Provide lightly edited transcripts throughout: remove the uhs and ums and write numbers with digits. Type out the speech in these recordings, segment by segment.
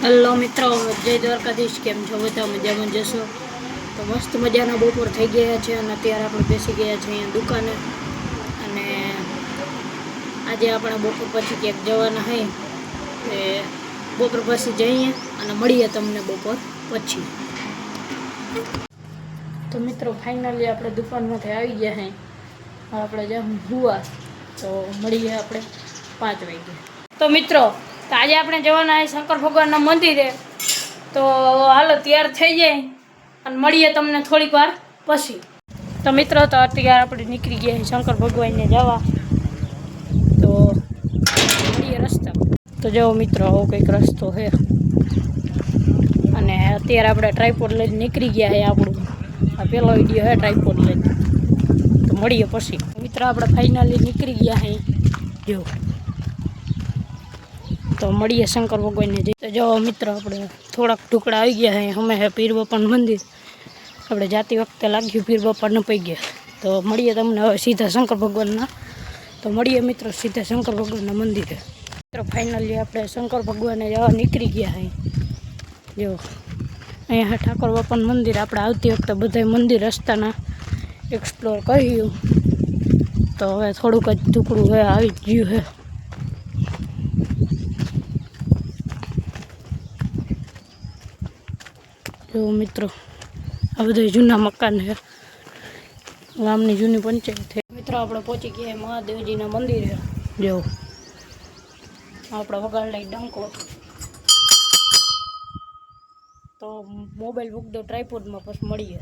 Hello મિત્રો, જય દ્વારકાધીશ. કેમ છો બધા? મજામાં જશો તો? મસ્ત મજાના બપોર થઈ ગયા છે અને અત્યારે આપણે બેસી ગયા છીએ અહીંયા દુકાને. અને આજે આપણે બપોર પછી ક્યાંક જવાના હોય એ બપોર પછી જઈએ અને મળીએ તમને બપોર પછી. તો મિત્રો ફાઇનલી આપણે દુકાનમાંથી આવી ગયા છીએ. આપણે જ્યાં હુવા તો મળીએ આપણે 5 વાગે. તો મિત્રો આજે આપણે જવાના છે શંકર ભગવાનના મંદિરે. તો હાલો તૈયાર થઈ જાય અને મળીએ તમને થોડીક વાર પછી. તો મિત્રો તો અત્યારે આપણે નીકળી ગયા શંકર ભગવાનને જવા. તો મળીએ રસ્તા. તો જાઓ મિત્રો, આવો કંઈક રસ્તો છે અને અત્યારે આપણે ટ્રાયપોડ લઈને નીકળી ગયા છે. આપણું આ પહેલો વિડીયો છે ટ્રાયપોડ લઈને. તો મળીએ પછી. મિત્રો આપણે ફાઇનલી નીકળી ગયા છે. જો તો મળીએ શંકર ભગવાનને જઈ. તો જો મિત્રો આપણે થોડાક ટુકડા આવી ગયા છે. અમે હે પીર બાપાનું મંદિર. આપણે જાતી વખતે લાગ્યું પીર બાપા ન પઈ ગયા. તો મળીએ તમને હવે સીધા શંકર ભગવાનના. તો મળીએ મિત્રો સીધા શંકર ભગવાનના મંદિરે. મિત્રો ફાઇનલી આપણે શંકર ભગવાનને જવા નીકળી ગયા છે. જો અહીંયા ઠાકોર બાપાનું મંદિર. આપણે આવતી વખતે બધા મંદિર રસ્તાના એક્સપ્લોર કર્યું. તો હવે થોડુંક જ ટુકડું હવે આવી જ ગયું છે. જો મિત્રો આ બધા જૂના મકાન છે. ગામની જૂની પંચાયત છે. મિત્રો આપણે પહોંચી ગયા મહાદેવજીના મંદિરે. જો આપણે વગાડ લઈ ડંકો. તો મોબાઈલ મૂક દો ટ્રાયપોડમાં, પછી મળીએ.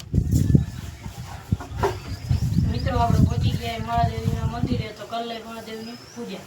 મિત્રો આપણે પહોંચી ગયા મહાદેવજીના મંદિરે. તો કરી લઈ મહાદેવની પૂજા.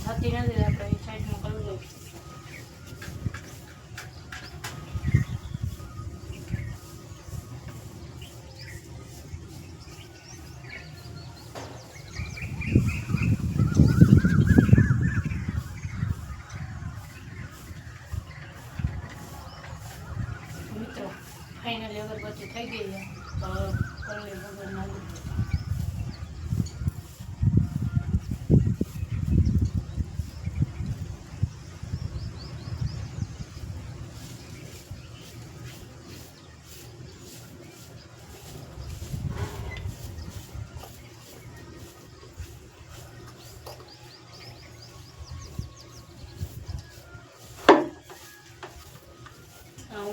થતી નથી, આપણે એ સાઈડમાં કરી લઈએ. મિત્રો ફાઇનલી અગરબત્તી થઈ ગઈ છે. તો કરી લઈએ ભગવાનના.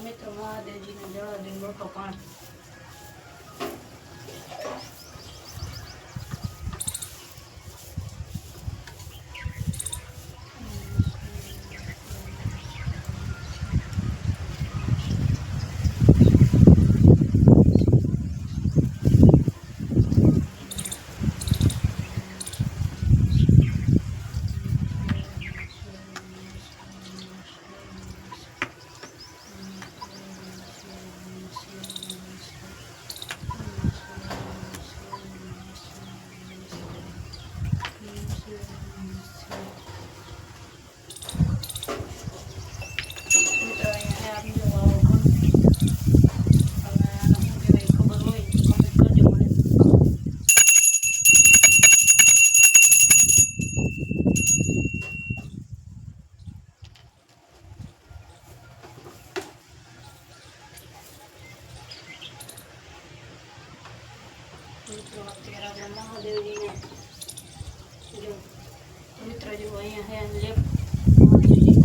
મિત્રો મહાદેવજીને જળા દઈને મોટો પાણી. મિત્રો અત્યારે આપણે મહાદેવજીને જો મિત્રો જો અહીંયા હે લેફ્ટ મહાદેવજી.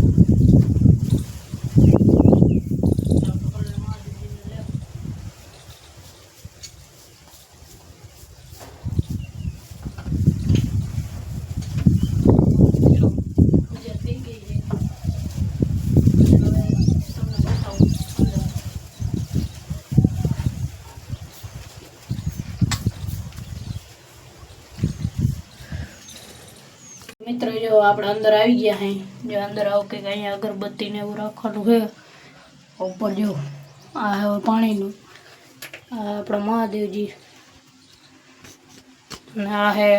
મિત્રો જો આપણે અંદર આવી ગયા હે જો અંદર આવો કે અહીંયા અગરબત્તી ને એવું રાખવાનું છે ઉપર જો આ હવે પાણીનું આ આપણા મહાદેવજી અને આ હે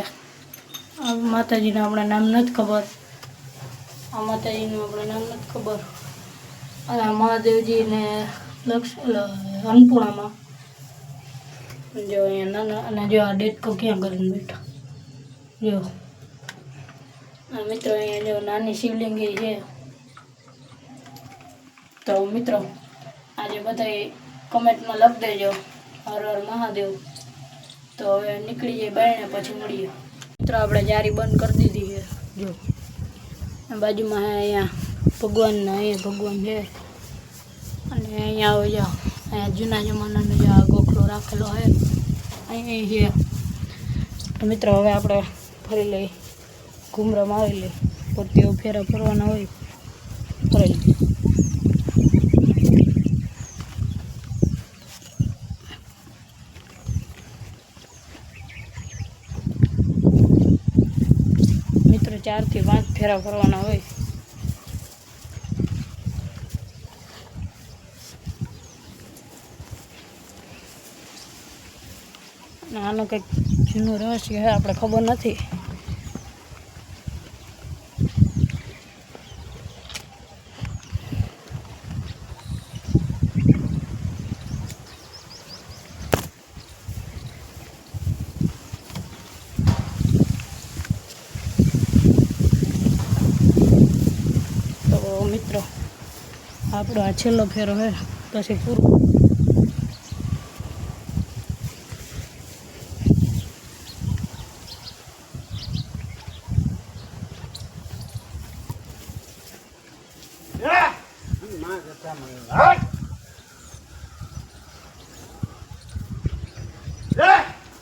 માતાજીનું આપણે નામ નથી ખબર આ માતાજીનું આપણે નામ નથી ખબર અને મહાદેવજી ને અન્નપૂર્ણામાં જો અહીંયા નાના અને જો આ ડેટકો ક્યાં કરીને બેઠા જો મિત્રો અહીંયા જો નાની શિવલિંગી છે તો મિત્રો આજે બધા કમેન્ટમાં લખી દેજો હર હર મહાદેવ તો હવે નીકળી જાય બાયણે પછી મળીએ મિત્રો આપણે જારી બંધ કરી દીધી છે જો બાજુમાં અહીંયા ભગવાન છે અને અહીંયા આવે જાઓ અહીંયા જૂના જમાનાનો જે આ ગોખલો રાખેલો છે અહીંયા છે મિત્રો હવે આપણે ફરી લઈ ઘૂમરામાં આવી લઈ પોતીઓ ફેરા ફરવાના હોય ફરી લઈ મિત્રો 4 થી 5 ફેરા ફરવાના હોય આનો કંઈક જૂનું રહસ્ય છે આપણે ખબર નથી તો મિત્રો આપણો આ છેલ્લો ફેરો છે પછી પૂરું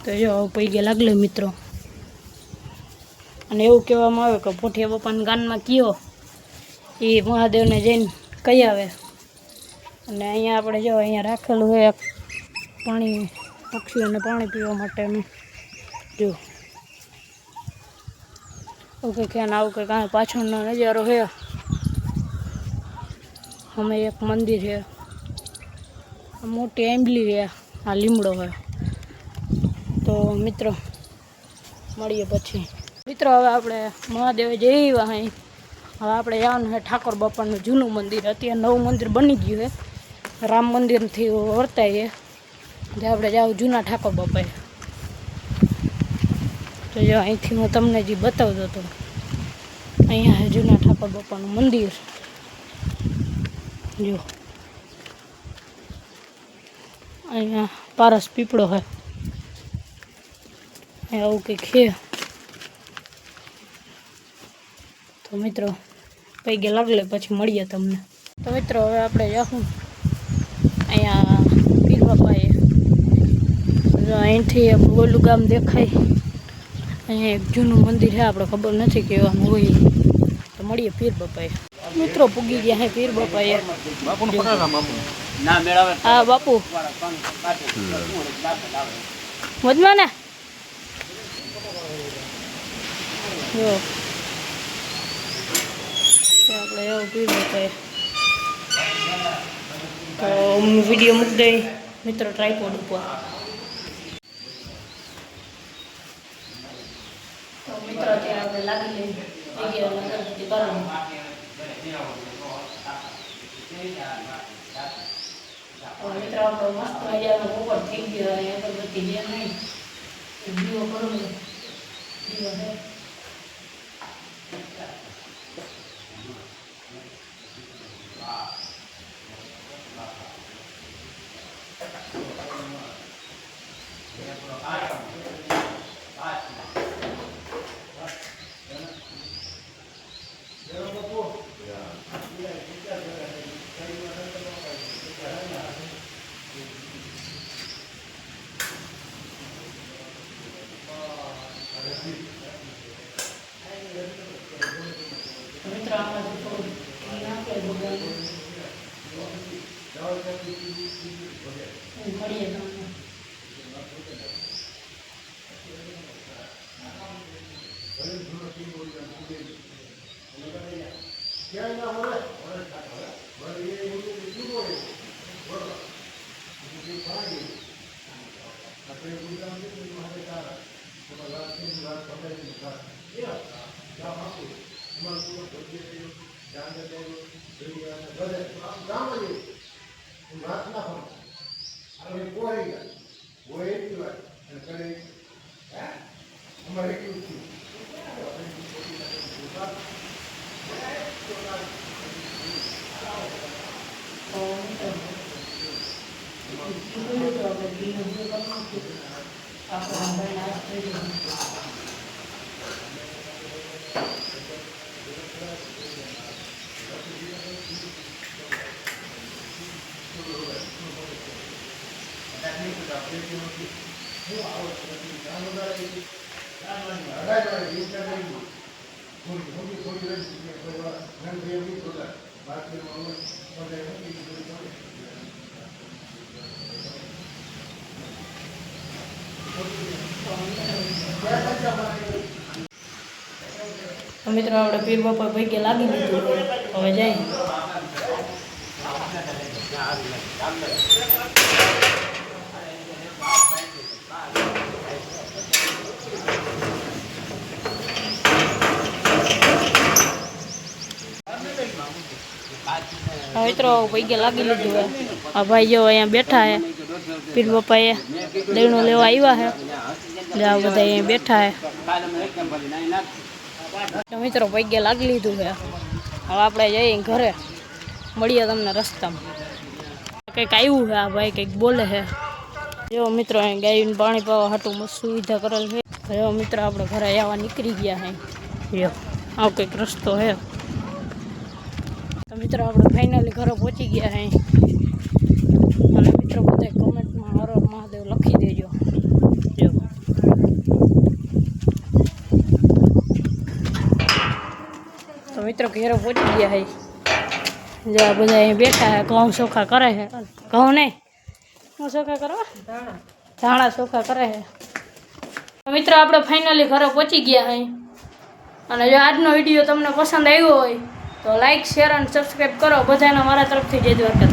તો જો પૈગે લાગલે મિત્રો અને એવું કહેવામાં આવે કે પોઠિયા બાપાના ગાનમાં કયો એ મહાદેવને જઈને કહી આવે અને અહીંયા આપણે જો અહીંયા રાખેલું છે પાણી પક્ષીઓને પાણી પીવા માટેનું જો ઓકે ક્યાં આવું કે કાંઈ પાછળનો નજારો છે અમે એક મંદિર છે મોટી આંબલી છે આ લીમડો છે તો મિત્રો મળીએ પછી મિત્રો હવે આપણે મહાદેવે જઈ આવ્યા અહીં હવે આપણે જવાનું છે ઠાકોર બાપાનું જૂનું મંદિર અત્યારે નવું મંદિર બની ગયું છે રામ મંદિરથી વર્તાય છે જે આપણે જાવ જૂના ઠાકોર બાપાએ તો જો અહીંથી હું તમને જે બતાવતો હતો અહીંયા છે જૂના ઠાકોર બાપાનું મંદિર જો અહીંયા પારસ પીપળો છે આવું કંઈક છે તો મિત્રો પૈગે લાગલે પછી મળીએ તમને તો મિત્રો હવે આપણે જાઉં અહીંયા પીર બાપાએ અહીંથી ઓલું ગામ દેખાય અહીંયા એક જૂનું મંદિર છે આપણે ખબર નથી કહેવાનું હોય તો મળીએ પીર બાપાએ મિત્રો પૂગી ગયા હે પીર બાપાએ હા બાપુ મજમાં ને જો આપણે એવું પીર બાપાએ તો વિડીયો મૂકી દઈ મિત્રો ટ્રાયપોડ ઉપર તો મિત્રો ત્યાં આપણે લાગી લઈ અગરબત્તી કરવાનું મિત્રો આપણો મસ્ત મજાનો ઉપર થઈ ગયો અગરબત્તી જે નહીં દીવો કરો દીવો છે મિત્રો આપણે પીર બાપા પૈકી લાગી દીધું હવે જઈ મિત્રો પૈકી લાગી લીધું આ ભાઈ જો અહીંયા બેઠા હે પીર બાપા એ દેણું લેવા આવ્યા હે બધા અહીંયા બેઠા હે મિત્રો પૈકી લાગી લીધું છે હવે આપણે જઈએ ઘરે મળીએ તમને રસ્તામાં કંઈક આવ્યું છે આ ભાઈ કંઈક બોલે છે જો મિત્રો અહીં ગાયને પાણી પાવા હાટું મસ્ત સુવિધા કરેલ છે જો મિત્રો આપણે ઘરે આવવા નીકળી ગયા છે જો આવો કંઈક રસ્તો છે તો મિત્રો આપણે ફાઇનલી ઘરે પહોંચી ગયા છે અને મિત્રો બધા કમેન્ટમાં હર હર મહાદેવ લખી દેજો જો તો મિત્રો ઘેરે પહોંચી ગયા છે જો બધા અહીં બેઠા છે ઘઉં ચોખા કરે છે ઘઉં નહીં હું ચોખા કરવા ધાણા ચોખા કરે છે તો મિત્રો આપણે ફાઇનલી ઘરે પહોંચી ગયા છે અને જો આજનો વિડીયો તમને પસંદ આવ્યો હોય તો લાઈક શેર અને સબસ્ક્રાઈબ કરો બધાને મારા તરફથી જય દ્વારકા.